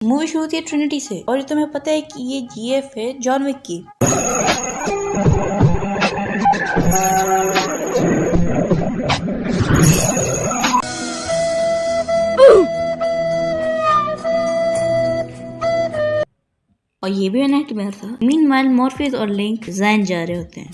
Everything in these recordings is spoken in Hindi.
मूवी शुरू होती है ट्रिनिटी से, और ये तुम्हें पता है कि ये जीएफ है जॉन विक की। और ये भी नाइटमेयर था। मीनवाइल मॉर्फियस और लिंक ज़ायन जा रहे होते हैं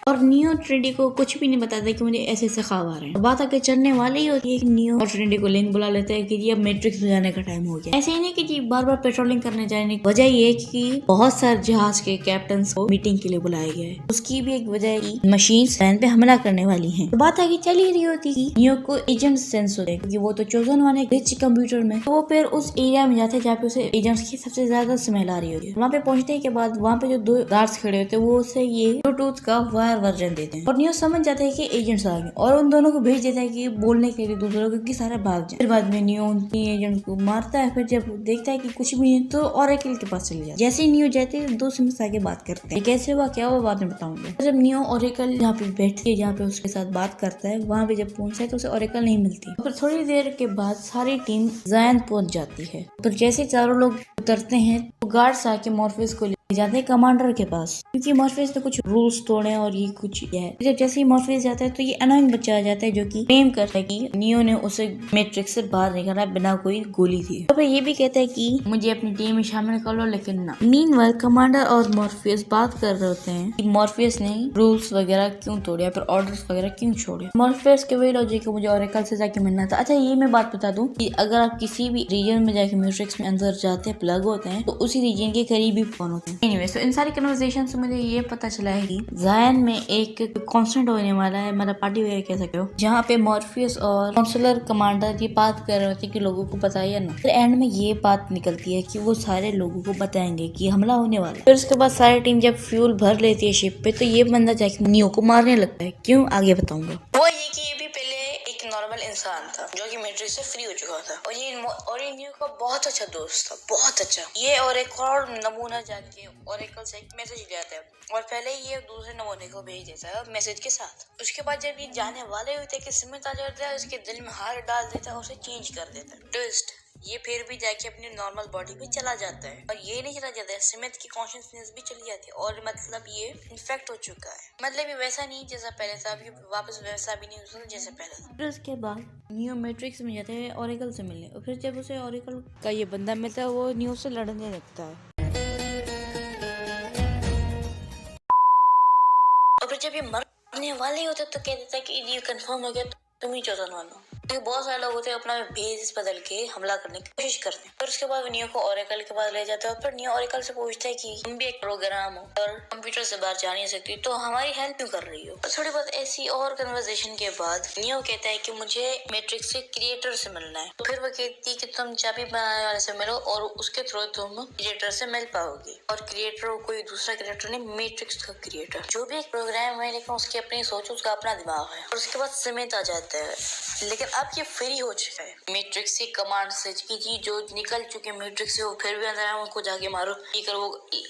और नियो ट्रिनिटी को कुछ भी नहीं बताता कि मुझे ऐसे ऐसे ख्वाब आ रहे हैं। बात आगे चढ़ने वाली ही होती है कि नियो और ट्रिनिटी को लिंक बुला लेते हैं कि जी अब मैट्रिक्स में जाने का टाइम हो गया। ऐसे ही नहीं कि जी बार बार पेट्रोलिंग करने जाने की वजह ये है कि बहुत सारे जहाज के कैप्टन को मीटिंग के लिए बुलाया गया है। उसकी भी एक वजह की मशीन ज़ायन पे हमला करने वाली है। तो बात आगे चल ही रही होती है नियो को एजेंट सेंस होते हैं क्योंकि वो तो चोजन वाले रिच कंप्यूटर में, तो वो फिर उस एरिया में जाते हैं जहाँ पे उसे एजेंट्स की सबसे ज्यादा स्मेल आ रही होती है। वहाँ पे पहुंचने के बाद वहाँ पे जो दो गार्ड्स खड़े होते हैं वो उसे ये ब्लूटूथ का वायर वर्जन देते हैं और नियो समझ जाता है कि एजेंट्स आ गए और उन दोनों को भेज देता है कि बोलने के लिए दूसरों को कि सारे भाग जाए। फिर बाद में नियो उन एजेंट को मारता है। फिर जब देखता है कि कुछ भी नहीं तो ऑरेकल के पास चले जाता है। जैसे ही नियो जाते हैं दो सिम्स आके बात करते हैं। कैसे हुआ क्या हुआ बाद में बताऊंगा। जब नियो ऑरेकल यहाँ पे बैठती है, जहाँ पे उसके साथ बात करता है, वहाँ पे जब पहुंचता है तो उसे ऑरेकल नहीं मिलती। फिर थोड़ी देर के बाद सारी टीम ज़ायन पहुंच जाती है। तो जैसे चारों लोग उतरते हैं तो गार्ड्स आके मॉर्फियस को जाते हैं कमांडर के पास क्योंकि मॉर्फियस ने कुछ रूल्स तोड़े और ये कुछ है। जब जैसे ही मॉर्फियस जाता है तो ये अनोइंग बच्चा आ जाता है जो कि क्लेम करता है कि नियो ने उसे मैट्रिक्स से बाहर निकाला बिना कोई गोली थी। तो फिर ये भी कहता है कि मुझे अपनी टीम में शामिल कर लो, लेकिन ना। मीनवाइल कमांडर और मॉर्फियस बात कर रहे होते हैं कि मॉर्फियस ने रूल्स वगैरह क्यों तोड़े, फिर ऑर्डर्स वगैरह क्यों छोड़े। मॉर्फियस के वही लॉजिक मुझे ऑरेकल से जाके मिलना था। अच्छा ये मैं बात बता दूं कि अगर आप किसी भी रीजन में जाके मैट्रिक्स में अंदर जाते हैं, प्लग होते हैं, तो उसी रीजन के करीब ही फोन होते हैं। एनीवे, तो इन सारी कन्वर्सेशन से मुझे ये पता चला है कि ज़ायन में एक कांस्टेंट होने वाला है, मतलब पार्टी वगैरह कह सकते हो, जहाँ पे मॉर्फियस और काउंसलर कमांडर ये बात कर रहे होते हैं कि लोगों को बताइए ना। फिर एंड में ये बात निकलती है कि वो सारे लोगों को बताएंगे कि हमला होने वाला है। फिर उसके बाद सारी टीम जब फ्यूल भर लेती है शिप पे तो ये बंदा जाके नियो को मारने लगता है। क्यों, आगे बताऊंगा। वो ये कि ये भी पहले एक नॉर्मल इंसान था जो कि मैट्रिक्स से फ्री हो चुका था और ये नियो का बहुत अच्छा दोस्त था, बहुत अच्छा। ये और एक और नमूना जाके ऑरेकल से एक मैसेज ले आता है और पहले ये दूसरे नमूने को भेज देता है मैसेज के साथ। उसके बाद जब ये जाने वाले होते हैं कि स्मिथ आ जाता है, उसके दिल में हार डाल देता है, उसे चेंज कर देता है। ट्विस्ट, ये फिर भी जाके अपनी नॉर्मल बॉडी पे चला जाता है और ये नहीं चला जाता है, स्मिथ की कॉन्शियसनेस भी चली जाती है और मतलब ये इन्फेक्ट हो चुका है। मतलब ये वैसा नहीं जैसा पहले था, अभी वापस वैसा भी नहीं हो सकता जैसे पहले था। फिर उसके बाद नियो मैट्रिक्स में जाते हैं ऑरेकल से मिलने और फिर जब उसे ऑरेकल का ये बंदा मिलता है वो नियो से लड़ने लगता है। और फिर जब ये मरने वाले होते तो कह देता है कि ये कंफर्म हो गया तुम ही चौथन वाला। तो बहुत सारे लोग होते हैं अपना भेस बदल के हमला करने की कोशिश करते हैं। फिर उसके बाद नियो को ऑरेकल के पास ले जाते हैं और फिर नियो ऑरेकल से पूछता है कि तुम भी एक प्रोग्राम हो और कंप्यूटर से बाहर जा नहीं सकती तो हमारी हेल्प क्यों कर रही हो। थोड़ी बहुत ऐसी और कन्वर्सेशन के बाद नियो कहता है कि मुझे मैट्रिक्स के क्रिएटर से मिलना है। तो फिर वो कहती है कि तुम चाबी बनाने वाले से मिलो और उसके थ्रू तुम क्रिएटर से मिल पाओगी। और क्रिएटर कोई दूसरा क्रिएटर नहीं, मैट्रिक्स का क्रिएटर। जो भी एक प्रोग्राम है लेकिन उसकी अपनी सोच, उसका अपना दिमाग है। और उसके बाद स्मिथ आ जाता है, लेकिन अब ये फ्री हो चुका है मैट्रिक्स के कमांड से कि जी जो निकल चुके मैट्रिक्स से वो फिर भी अंदर है, उनको जाके मारो, ये करो,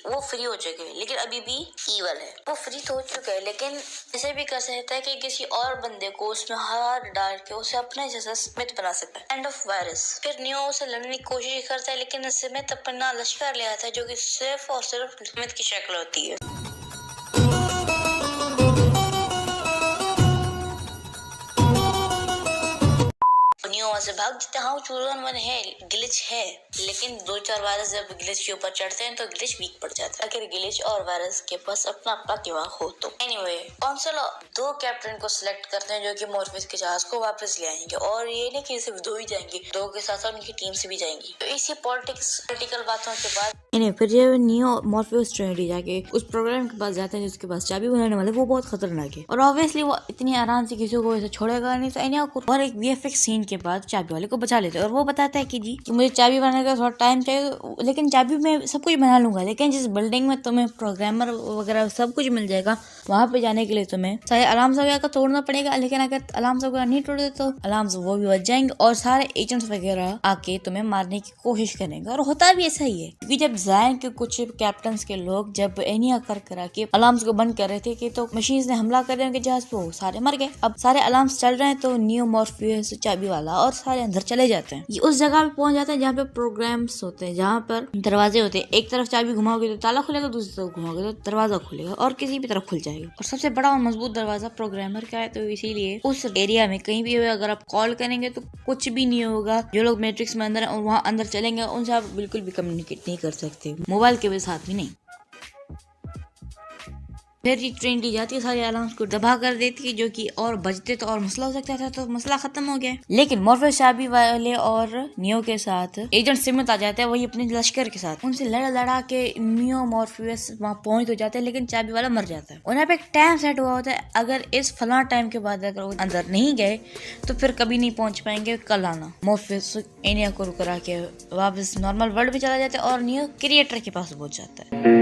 वो फ्री हो चुके हैं लेकिन अभी भी ईवल है। वो फ्री तो हो चुका है लेकिन ऐसे भी कर सकता है कि किसी और बंदे को उसमें हार डाल के उसे अपने जैसा स्मिथ बना सकता है। End of virus. फिर नियो उसे लड़ने की कोशिश करता है लेकिन स्मिथ अपना लश्कर ले आता है जो कि सिर्फ और सिर्फ स्मिथ की शक्ल होती है। वहां से भाग जाते हैं। चूरन वन है, ग्लिच है, लेकिन 2-4 वायरस जब ग्लिच के ऊपर चढ़ते हैं तो ग्लिच वीक पड़ जाता है। अगर ग्लिच और वायरस के पास अपना अपना दिमाग हो तो। एनीवे, काउंसिल 2 कैप्टन को सिलेक्ट करते हैं जो कि मॉर्फियस के जहाज को वापस ले आएंगे और ये नहीं कि सिर्फ 2 ही जाएंगे, 2 के साथ उनकी टीम से भी जाएंगी। तो इसी पॉलिटिकल बातों के बाद फिर जब नियो मॉर्फियस ट्रिनिटी जाके उस प्रोग्राम के पास जाते हैं जिसके पास चाबी बनाने वाले, वो बहुत खतरनाक है और ऑब्वियसली वो इतनी आराम से किसी को ऐसे छोड़ेगा नहीं। तो एनिया को और एक वीएफएक्स सीन के बाद चाबी वाले को बचा लेते हैं और वो बताता है कि जी कि मुझे चाबी बनाने का थोड़ा टाइम चाहिए, लेकिन चाबी में सब कुछ बना लूंगा, लेकिन जिस बिल्डिंग में तुम्हें प्रोग्रामर वगैरह सब कुछ मिल जाएगा वहां पे जाने के लिए तुम्हें सारे अलार्म्स वगैरह को तोड़ना पड़ेगा। लेकिन अगर अलार्म्स वगैरह नहीं तोड़े तो अलार्म्स वो भी बच जाएंगे और सारे एजेंट्स वगैरह आके तुम्हें मारने की कोशिश करेंगे। और होता भी ऐसा ही है क्योंकि जब ज़ायन के कुछ कैप्टन्स के लोग जब एनिया कर के अलार्म्स को बंद कर रहे थे कि तो मशीन्स ने हमला कर दिया उनके जहाज पे, सारे मर गए। अब सारे अलार्म्स चल रहे हैं तो नियो मॉर्फियस चाबी वाला और सारे अंदर चले जाते हैं। ये उस जगह पे पहुंच जाते हैं जहाँ पे प्रोग्राम्स होते हैं, जहाँ पर दरवाजे होते हैं। एक तरफ चाबी घुमाओगे तो ताला खुलेगा, दूसरी तरफ घुमाओगे तो दरवाजा खुलेगा और किसी भी तरफ खुल जाएगा। और सबसे बड़ा और मजबूत दरवाजा प्रोग्रामर का है, तो इसीलिए उस एरिया में कहीं भी अगर आप कॉल करेंगे तो कुछ भी नहीं होगा। जो लोग मैट्रिक्स में अंदर है और वहाँ अंदर चलेंगे उनसे आप बिल्कुल भी कम्युनिकेट नहीं कर सकते, मोबाइल के भी साथ भी नहीं। फिर ये ट्रेन ली जाती है, सारे अलार्म्स को दबा कर देती है, जो कि और बजते तो और मसला हो सकता था, तो मसला खत्म हो गया। लेकिन मॉर्फेयस चाबी वाले और नियो के साथ एजेंट सिमथ आ जाता है, वही अपने लश्कर के साथ। उनसे लड़ा के नियो मॉर्फेयस वहाँ पहुंच तो जाते हैं, लेकिन चाबी वाला मर जाता है। और यहाँ पे एक टाइम सेट हुआ होता है, अगर इस फला टाइम के बाद अगर वो अंदर नहीं गए तो फिर कभी नहीं पहुंच पाएंगे। कल आना। मॉर्फेयस एनिया को करा के वापस नॉर्मल वर्ल्ड में चला जाता है और नियो क्रिएटर के पास पहुंच जाता है।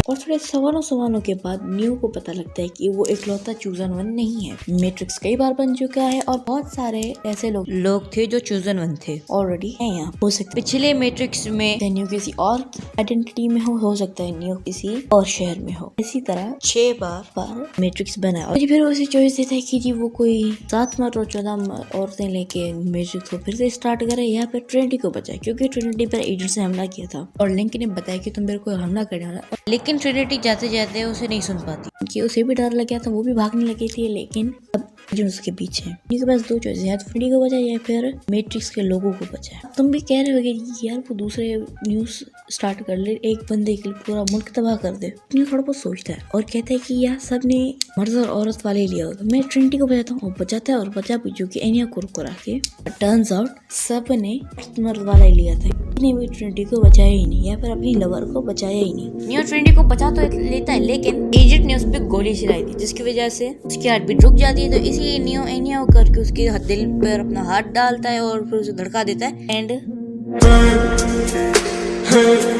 और थोड़े सवालों के बाद नियो को पता लगता है कि वो इकलौता चूजन वन नहीं है। मैट्रिक्स कई बार बन चुका है और बहुत सारे ऐसे लोग थे जो चूजन वन थे ऑलरेडी है यहाँ। हो सकता है पिछले मैट्रिक्स में नियो किसी और आइडेंटिटी में हो सकता है नियो किसी और शहर में हो। इसी तरह 6 बार मैट्रिक्स बना और फिर उसे चॉइस देता है कि जी वो कोई 7 मर्द और 14 औरतें लेके मैट्रिक्स को फिर से स्टार्ट करे या फिर ट्रिनिटी को बचाए, क्योंकि ट्रिनिटी पर एजेंट्स ने हमला किया था और लिंक ने बताया कि तुम मेरे को हमला करने वाला। लेकिन ट्रिनिटी जाते जाते उसे नहीं सुन पाती कि उसे भी डर लग गया था, वो भी भागने लगी थी। लेकिन अब जो उसके पीछे उनके पास 2 चॉइस है, या तो फ्रेडी को बचाए या फिर मैट्रिक्स के लोगों को बचाए। तुम भी कह रहे हो कि यार वो दूसरे न्यूज स्टार्ट कर ले, एक बंदे के लिए पूरा मुल्क तबाह कर दे। ये थोड़ा बहुत सोचता है और कहता है कि यार सब ने मर्द और औरत वाले लिया होगा, मैं ट्रिनिटी को बचाता हूँ। और बचाता है और बचा भी, जो कि एनिया को करा के टर्न्स आउट सब ने मर्द वाला ही लिया था। भी ट्रिनिटी को बचाया ही नहीं या फिर अपनी लवर को बचाया ही नहीं। नियो ट्रिनिटी को बचा तो लेता है, लेकिन एजेंट ने उस पर गोली चलाई थी, जिसकी वजह से उसकी हार्ट बीट रुक जाती है। तो इसीलिए नियो एनिया करके उसके दिल पर अपना हाथ डालता है और फिर उसे धड़का देता है। एंड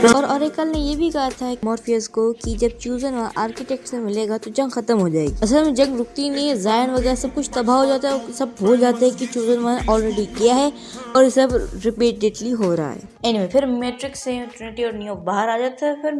और ऑरेकल ने ये भी कहा था मॉर्फियस को कि जब चूजन आर्किटेक्ट से मिलेगा तो जंग खत्म हो जाएगी। असल में जंग रुकती नहीं है, जायन वगैरह सब कुछ तबाह हो जाता है, सब भूल जाते हैं कि चूजन ऑलरेडी किया है और सब रिपीटेडली हो रहा है। एनीवे फिर मैट्रिक्स से ट्रिनिटी और नियो बाहर आ जाता है। फिर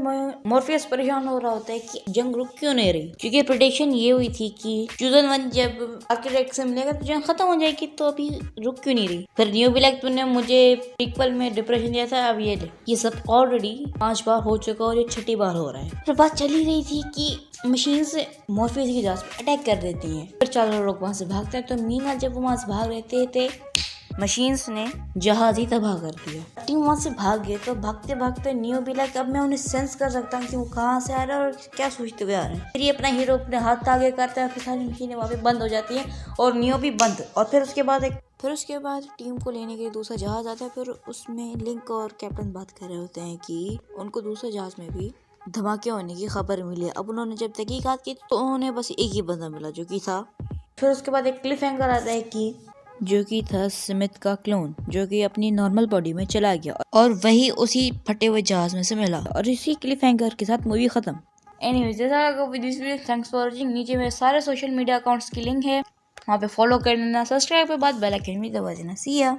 मॉर्फियस परेशान हो रहा होता है कि जंग रुक क्यों नहीं रही, क्योंकि प्रेडिक्शन ये हुई थी कि चूजन वन जब आर्किटेक्ट से मिलेगा तो जंग खत्म हो जाएगी, तो अभी रुक क्यों नहीं रही। फिर नियो भी लाइक तुमने मुझे प्रीक्वल में डिप्रेशन दिया था, अब ये सब ऑलरेडी 5 बार हो चुका और ये 6ठी बार हो रहा है। फिर बात चली रही थी कि मशीन से मॉर्फियस की जहाज पे अटैक कर देती हैं। फिर 4 लोग वहां से भागते हैं। तो मीना जब वो वहां से भाग रहे थे मशीन्स ने जहाज ही तबाह कर दिया। टीम वहां से भाग गए। तो भागते भागते नियो भी लाइक अब मैं उन्हें सेंस कर सकता हूँ कि वो कहाँ से आ रहा है और क्या सोचते हुए आ रहे हैं। फिर ये अपना हीरो अपने हाथ आगे करता है, फिर सारी मशीनें वहाँ पे बंद हो जाती हैं और नियो भी बंद। और फिर उसके बाद टीम को लेने के लिए दूसरा जहाज आता है। फिर उसमें लिंक और कैप्टन बात कर रहे होते हैं कि उनको दूसरे जहाज में भी धमाके होने की खबर मिली। अब उन्होंने जब तहकीकात की तो उन्हें बस एक ही बंदा मिला, जो कि था। फिर उसके बाद एक क्लिफ हैंगर आता है कि जो कि था स्मिथ का क्लोन, जो कि अपनी नॉर्मल बॉडी में चला गया और वही उसी फटे हुए जहाज में से मिला। और इसी क्लिफ हैंगर के साथ मूवी खत्म। एनीवेज, जैसा लगा with this video, thanks for watching. नीचे मेरे सारे सोशल मीडिया अकाउंट्स की लिंक है, वहाँ पे फॉलो कर लेना, सब्सक्राइब के बाद बेल आइकन भी दबा देना। सी या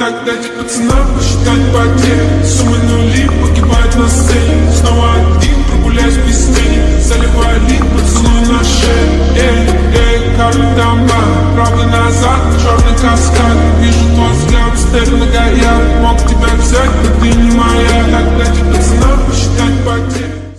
Так дайте пацанам посчитать потери. Суммы нули погибают на сцене. Снова один прогуляюсь без тени. Заливаю лик, поцелуй на шею. Эй, эй, как там, правый назад, черный косой.